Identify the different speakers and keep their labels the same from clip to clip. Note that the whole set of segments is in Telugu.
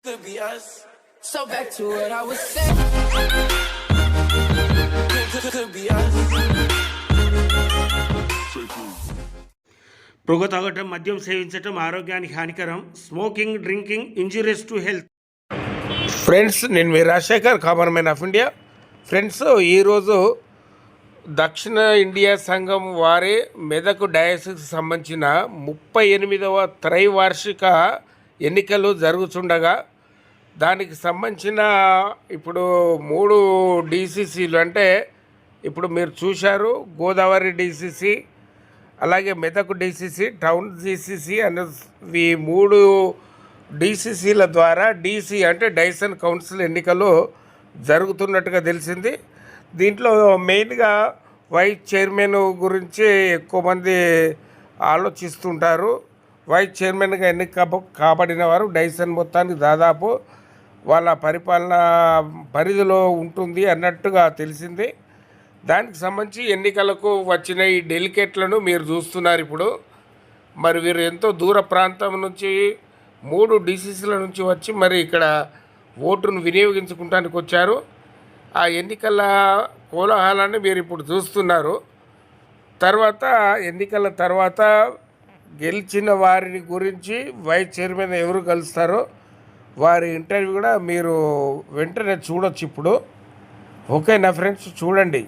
Speaker 1: Could be us. So back to what I was saying. Could be us.
Speaker 2: పొగ తాగటం, మద్యం సేవించటం ఆరోగ్యానికి హానికరం. Smoking, drinking injurious to health. Friends, నేను మీ Rajasekhar, common man of India. Friends, ఈరోజు దక్షిణ ఇండియా సంఘం వారి మెదక్ డయాసిస్కి సంబంధించిన 38వ త్రైవార్షిక ఎన్నికలు జరుగుతుండగా దానికి సంబంధించిన ఇప్పుడు 3 డీసీసీలు, అంటే ఇప్పుడు మీరు చూశారు, గోదావరి డీసీసీ, అలాగే మెదక్ డీసీసీ, టౌన్ డీసీసీ అనే ఈ 3 డీసీసీల ద్వారా డీసీ అంటే డైసన్ కౌన్సిల్ ఎన్నికలు జరుగుతున్నట్టుగా తెలిసింది. దీంట్లో మెయిన్గా వైస్ చైర్మన్ గురించి ఎక్కువ మంది ఆలోచిస్తుంటారు. వైస్ చైర్మన్గా ఎన్నిక కాబడిన వారు డైసన్ మొత్తానికి దాదాపు వాళ్ళ పరిపాలన పరిధిలో ఉంటుంది అన్నట్టుగా తెలిసింది. దానికి సంబంధించి ఎన్నికలకు వచ్చిన ఈ డెలికేట్లను మీరు చూస్తున్నారు. ఇప్పుడు మరి వీరు ఎంతో దూర ప్రాంతం నుంచి 3 డీసీసీల నుంచి వచ్చి మరి ఇక్కడ ఓటును వినియోగించుకోవడానికి వచ్చారు. ఆ ఎన్నికల కోలాహలాన్ని మీరు ఇప్పుడు చూస్తున్నారు. ఎన్నికల తర్వాత గెలిచిన వారిని గురించి వైస్ చైర్మన్ ఎవరు కలుస్తారో వారి ఇంటర్వ్యూ కూడా మీరు వెంటనే చూడొచ్చు ఇప్పుడు. ఓకేనా ఫ్రెండ్స్, చూడండి.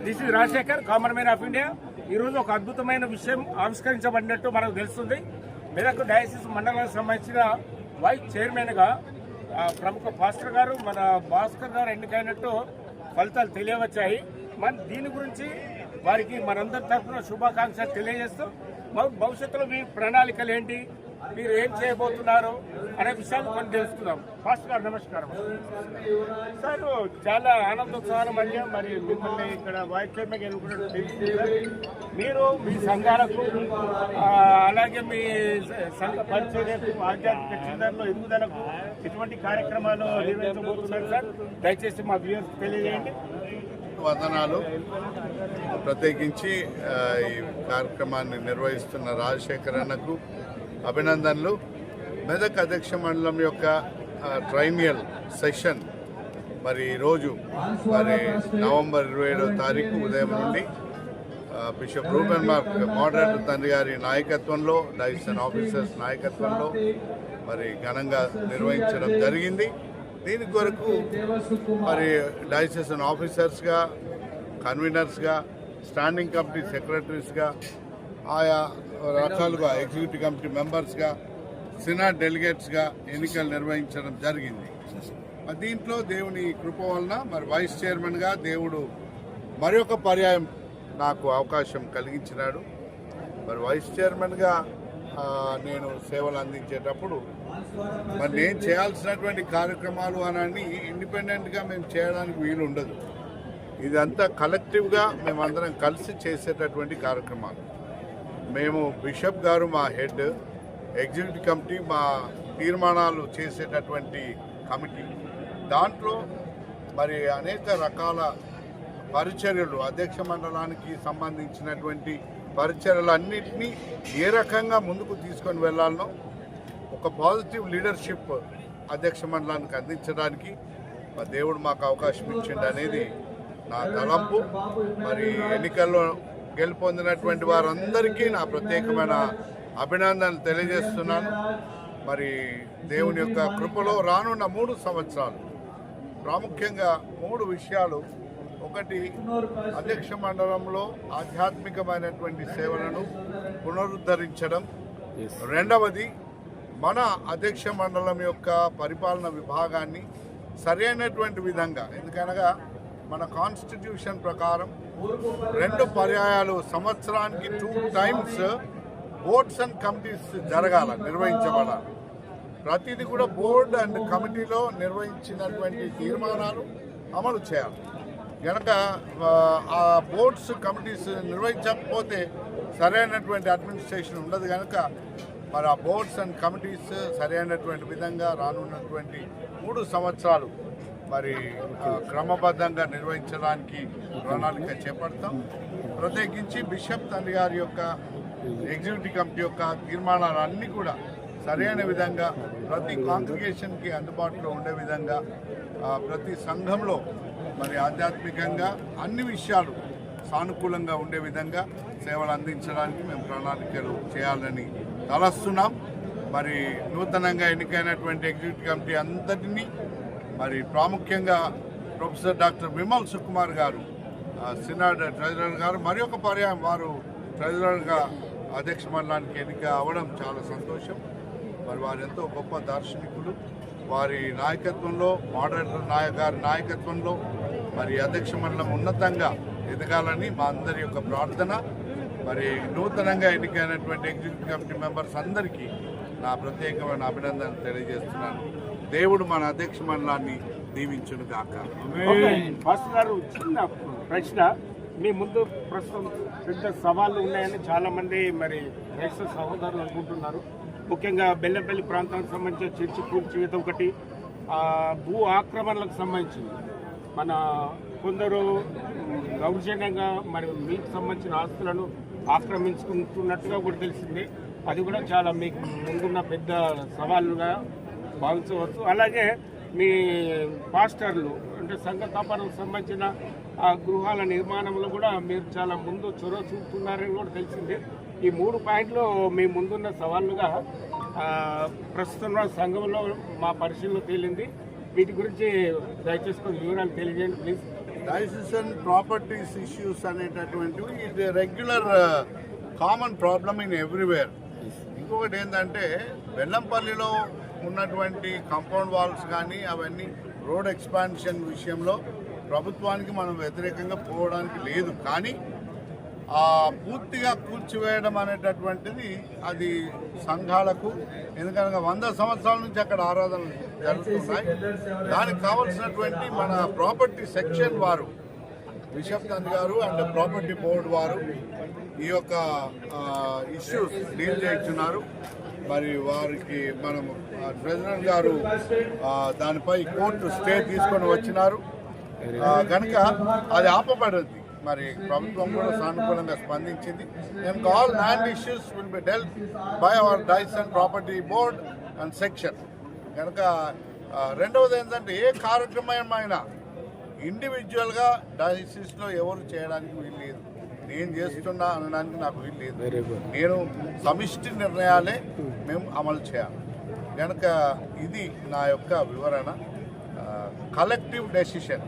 Speaker 2: This is Rajasekhar, common man of India. ఈరోజు ఒక అద్భుతమైన విషయం ఆవిష్కరించబడినట్టు మనకు తెలుస్తుంది. మెదక్ డయాసిస్ మండలానికి సంబంధించిన వైస్ చైర్మన్గా ప్రముఖ పాస్టర్ గారు, మన భాస్కర్ గారు ఎన్నికైనట్టు ఫలితాలు తెలియవచ్చాయి. దీని గురించి వారికి మనందరి తరఫున శుభాకాంక్షలు తెలియజేస్తూ భవిష్యత్తులో మీ ప్రణాళికలు ఏంటి, మీరు ఏం చేయబోతున్నారు అనే విషయాలు కొన్ని తెలుసుకుందాం. ఫాస్ట్ గారు నమస్కారం సార్. చాలా ఆనందోత్సవాల మధ్య మరి మిమ్మల్ని ఇక్కడ వైస్ చైర్మన్ ఎన్నుకున్నట్టు తెలిసింది. మీరు మీ సంఘాలకు అలాగే మీ సంఘ పరిచర్యకు ఆధ్యాత్మిక చింతనలో ఎదుగుదలకు ఎటువంటి కార్యక్రమాలు నిర్వహించబోతున్నారు సార్? దయచేసి మా వ్యూవర్స్ తెలియజేయండి.
Speaker 3: వందనాలు. ప్రత్యేకించి ఈ కార్యక్రమాన్ని నిర్వహిస్తున్న రాజశేఖర్ అన్నకు అభినందనలు. మెదక్ అధ్యక్ష మండలం యొక్క ట్రైనియల్ సెషన్ మరి ఈరోజు మరి నవంబర్ 27వ తారీఖు ఉదయం నుండి బిషప్ రూబెన్ మార్క్ మోడరేటర్ తండ్రి గారి నాయకత్వంలో, డైసన్ ఆఫీసర్స్ నాయకత్వంలో మరి ఘనంగా నిర్వహించడం జరిగింది. దీని కొరకు మరి డైసెషన్ ఆఫీసర్స్గా, కన్వీనర్స్గా, స్టాండింగ్ కమిటీ సెక్రటరీస్గా, ఆయా రకాలుగా ఎగ్జిక్యూటివ్ కమిటీ మెంబర్స్గా, సినాట్ డెలిగేట్స్గా ఎన్నికలు నిర్వహించడం జరిగింది. దీంట్లో దేవుని కృప వలన మరి వైస్ చైర్మన్గా దేవుడు మరొక పర్యాయం నాకు అవకాశం కలిగించినాడు. మరి వైస్ చైర్మన్గా నేను సేవలు అందించేటప్పుడు మరి నేను చేయాల్సినటువంటి కార్యక్రమాలు అని ఇండిపెండెంట్గా మేము చేయడానికి వీలు ఉండదు. ఇదంతా కలెక్టివ్గా మేమందరం కలిసి చేసేటటువంటి కార్యక్రమాలు. మేము బిషప్ గారు మా హెడ్, ఎగ్జిక్యూటివ్ కమిటీ మా తీర్మానాలు చేసేటటువంటి కమిటీ. దాంట్లో మరి అనేక రకాల పరిచర్యలు, అధ్యక్ష మండలానికి సంబంధించినటువంటి పరిచర్యలన్నింటినీ ఏ రకంగా ముందుకు తీసుకొని వెళ్ళాలనో ఒక పాజిటివ్ లీడర్షిప్ అధ్యక్ష మండలానికి అందించడానికి దేవుడు మాకు అవకాశం ఇచ్చిండు అనేది నా తలంపు. మరి ఎన్నికల్లో గెలుపొందినటువంటి వారందరికీ నా ప్రత్యేకమైన అభినందనలు తెలియజేస్తున్నాను. మరి దేవుని యొక్క కృపలో రానున్న 3 సంవత్సరాలు ప్రాముఖ్యంగా 3 విషయాలు. ఒకటి, అధ్యక్ష మండలంలో ఆధ్యాత్మికమైనటువంటి సేవలను పునరుద్ధరించడం. రెండవది, మన అధ్యక్ష మండలం యొక్క పరిపాలన విభాగాన్ని సరైనటువంటి విధంగా, ఎందుకనగా మన కాన్స్టిట్యూషన్ ప్రకారం 2 పర్యాయాలు సంవత్సరానికి 2 టైమ్స్ బోర్డ్స్ అండ్ కమిటీస్ నిర్వహించబడాలి. ప్రతిదీ కూడా బోర్డు అండ్ కమిటీలో నిర్వహించినటువంటి తీర్మానాలు అమలు చేయాలి. కనుక ఆ బోర్డ్స్ కమిటీస్ నిర్వహించకపోతే సరైనటువంటి అడ్మినిస్ట్రేషన్ ఉండదు. కనుక మరి ఆ బోర్డ్స్ అండ్ కమిటీస్ సరైనటువంటి విధంగా రానున్నటువంటి 3 సంవత్సరాలు మరి క్రమబద్ధంగా నిర్వహించడానికి ప్రణాళిక చేపడతాం. ప్రత్యేకించి బిషప్ తండ్రి గారి యొక్క ఎగ్జిక్యూటివ్ కమిటీ యొక్క తీర్మానాలు అన్నీ కూడా సరైన విధంగా ప్రతి కాంగ్రిగేషన్కి అందుబాటులో ఉండే విధంగా, ప్రతి సంఘంలో మరి ఆధ్యాత్మికంగా అన్ని విషయాలు సానుకూలంగా ఉండే విధంగా సేవలు అందించడానికి మేము ప్రణాళికలు చేయాలని తలస్తున్నాం. మరి నూతనంగా ఎన్నికైనటువంటి ఎగ్జిక్యూటివ్ కమిటీ అంతటినీ మరి ప్రాముఖ్యంగా ప్రొఫెసర్ డాక్టర్ విమల్ సుకుమార్ గారు, సినాడ్ ట్రెజరర్ గారు, మరి ఒక పర్యాయం వారు ట్రెజరర్గా అధ్యక్ష మండలానికి ఎన్నిక అవ్వడం చాలా సంతోషం. మరి వారు ఎంతో గొప్ప దార్శనికులు. వారి నాయకత్వంలో, మోడరేటర్ గారి నాయకత్వంలో మరి అధ్యక్ష మండలం ఉన్నతంగా ఎదగాలని మా అందరి యొక్క ప్రార్థన. మరి నూతనంగా ఎన్నికైనటువంటి ఎగ్జిక్యూటివ్ కమిటీ మెంబర్స్ అందరికీ నా ప్రత్యేకమైన అభినందనలు తెలియజేస్తున్నాను. దేవుడు మన అధ్యక్ష మండలాన్ని దీవించును గాక.
Speaker 2: ఫాస్ట్ గారు, చిన్న ప్రశ్న. మీ ముందు ప్రస్తుతం పెద్ద సవాళ్ళు ఉన్నాయని చాలామంది మరి క్రైస్తవ సహోదరులు అనుకుంటున్నారు. ముఖ్యంగా బెల్లంపల్లి ప్రాంతానికి సంబంధించిన చర్చి కూల్చివేత ఒకటి, భూ ఆక్రమణలకు సంబంధించింది. మన కొందరు దౌర్జన్యంగా మరి మీకు సంబంధించిన ఆస్తులను ఆక్రమించుకుంటున్నట్టుగా కూడా తెలిసింది. అది కూడా చాలా మీకు ముందున్న పెద్ద సవాళ్ళుగా భావించవచ్చు. అలాగే మీ పాస్టర్లు అంటే సంఘ కాపాలకు సంబంధించిన ఆ గృహాల నిర్మాణంలో కూడా మీరు చాలా ముందు చొరవ చూపుతున్నారని కూడా తెలిసింది. ఈ 3 పాయింట్లు మీ ముందున్న సవాళ్ళుగా ప్రస్తుతం సంఘంలో మా పరిశీలన తేలింది. వీటి గురించి దయచేసి కొన్ని వివరాలు తెలియజేయండి ప్లీజ్.
Speaker 3: డైసెషన్ ప్రాపర్టీస్ ఇష్యూస్ అనేటటువంటివి ఇది regular common problem in everywhere. ఇంకొకటి ఏంటంటే బెల్లంపల్లిలో ఉన్నటువంటి కాంపౌండ్ వాల్స్ కానీ అవన్నీ రోడ్ ఎక్స్పాన్షన్ విషయంలో ప్రభుత్వానికి మనం వ్యతిరేకంగా పోవడానికి లేదు. కానీ పూర్తిగా కూల్చివేయడం అనేటటువంటిది అది సంఘాలకు, ఎందుకనగా 100 సంవత్సరాల నుంచి అక్కడ ఆరాధనలు జరుగుతున్నాయి. దానికి కావలసినటువంటి మన ప్రాపర్టీ సెక్షన్ వారు, బిషప్ తండ్రి గారు అండ్ ప్రాపర్టీ బోర్డు వారు ఈ యొక్క ఇష్యూస్ డీల్ చేస్తున్నారు. మరి వారికి మనము ప్రెసిడెంట్ గారు దానిపై కోర్టు స్టే తీసుకొని వచ్చినారు కనుక అది ఆపబడింది. మరి ప్రభుత్వం కూడా సానుకూలంగా స్పందించింది. And all land issues will be dwelt by our Dyson property board and section. కనుక రెండవది ఏంటంటే ఏ కార్యక్రమమైనా ఇండివిజువల్గా డైసిస్లో ఎవరు చేయడానికి వీల్లేదు. నేను చేస్తున్నా అనడానికి నాకు వీల్లేదు. నేను సమిష్టి నిర్ణయాలే మేము అమలు చేయాలి. కనుక ఇది నా యొక్క వివరణ. Collective decision,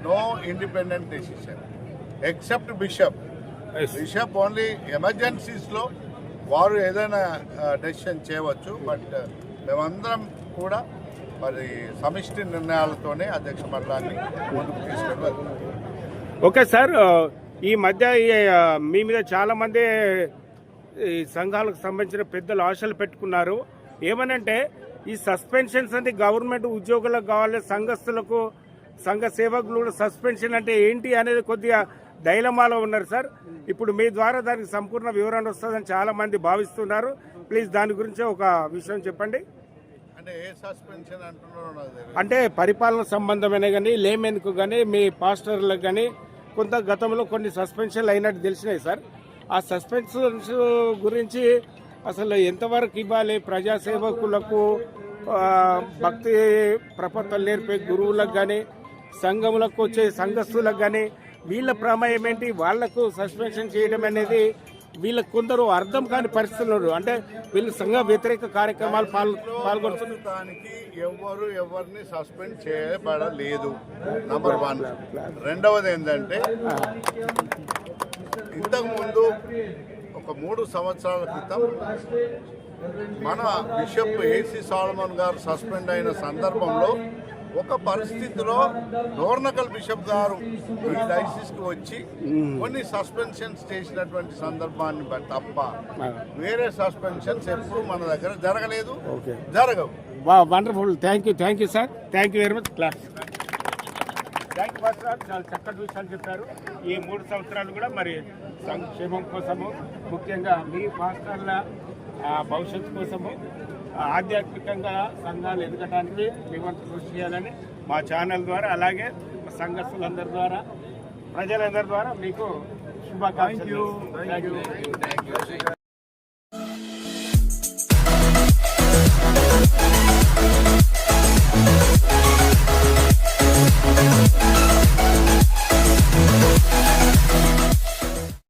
Speaker 3: no independent decision except bishop. Bishop only ఎమర్జెన్సీస్లో వారు ఏదైనా డెసిషన్ చేయవచ్చు. బట్ మేమందరం కూడా మరి సమిష్టి నిర్ణయాలతోనే అధ్యక్ష మండలాన్ని ముందుకు తీసుకెళ్ళాలి.
Speaker 2: ఓకే సార్, ఈ మధ్య మీ మీద చాలామంది ఈ సంఘాలకు సంబంధించిన పెద్దలు ఆశలు పెట్టుకున్నారు. ఏమనంటే ఈ సస్పెన్షన్స్ అంటే గవర్నమెంట్ ఉద్యోగులకు కావాలి, సంఘస్థులకు, సంఘ సేవకులు కూడా సస్పెన్షన్ అంటే ఏంటి అనేది కొద్దిగా డైలమాలో ఉన్నారు సార్. ఇప్పుడు మీ ద్వారా దానికి సంపూర్ణ వివరణ వస్తుందని చాలామంది భావిస్తున్నారు. ప్లీజ్ దాని గురించి ఒక విషయం చెప్పండి. అంటే పరిపాలన సంబంధమైన కానీ లేమెన్కు కానీ మీ పాస్టర్లకు కానీ కొంత గతంలో కొన్ని సస్పెన్షన్లు అయినట్టు తెలిసినాయి సార్. ఆ సస్పెన్షన్స్ గురించి అసలు ఎంతవరకు ఇవ్వాలి? ప్రజాసేవకులకు, భక్తి ప్రపత్తులు నేర్పే గురువులకు కానీ, సంఘములకు వచ్చే సంఘస్థులకు కానీ వీళ్ళ ప్రమేయం ఏంటి? వాళ్లకు సస్పెన్షన్ చేయడం అనేది వీళ్ళకి కొందరు అర్థం కాని పరిస్థితులు. అంటే వీళ్ళు సంఘ వ్యతిరేక కార్యక్రమాలు
Speaker 3: పాల్గొనడానికి ఎవరిని సస్పెండ్ చేయబడలేదు, నంబర్ 1. రెండవది ఏంటంటే ఇంతకుముందు ఒక 3 సంవత్సరాల క్రితం మన బిషప్ ఏసీ సాలమన్ గారు సస్పెండ్ అయిన సందర్భంలో ఒక పరిస్థితిలో డోర్నకల్ బిషప్ గారు ఈ డైసిస్కి వచ్చి కొన్ని సస్పెన్షన్స్ చేసినటువంటి సందర్భాన్ని తప్ప వేరే సస్పెన్షన్స్ ఎప్పుడు మన దగ్గర జరగలేదు, జరగవు.
Speaker 2: Wonderful, thank you sir, thank you very much. Class thank you sir, చాలా చక్కటి విషయాలు చెప్పారు. ఈ 3 సంవత్సరాలు కూడా మరి సంక్షేమం కోసము, ముఖ్యంగా మీ మాస్టర్ల భవిష్యత్తు కోసము, ఆధ్యాత్మికంగా సంఘాలు ఎదగడానికి మీ వంతు కృషి చేయాలని మా ఛానల్ ద్వారా, అలాగే సంఘస్థులందరి ద్వారా, ప్రజలందరి ద్వారా మీకు శుభాకాంక్షలు.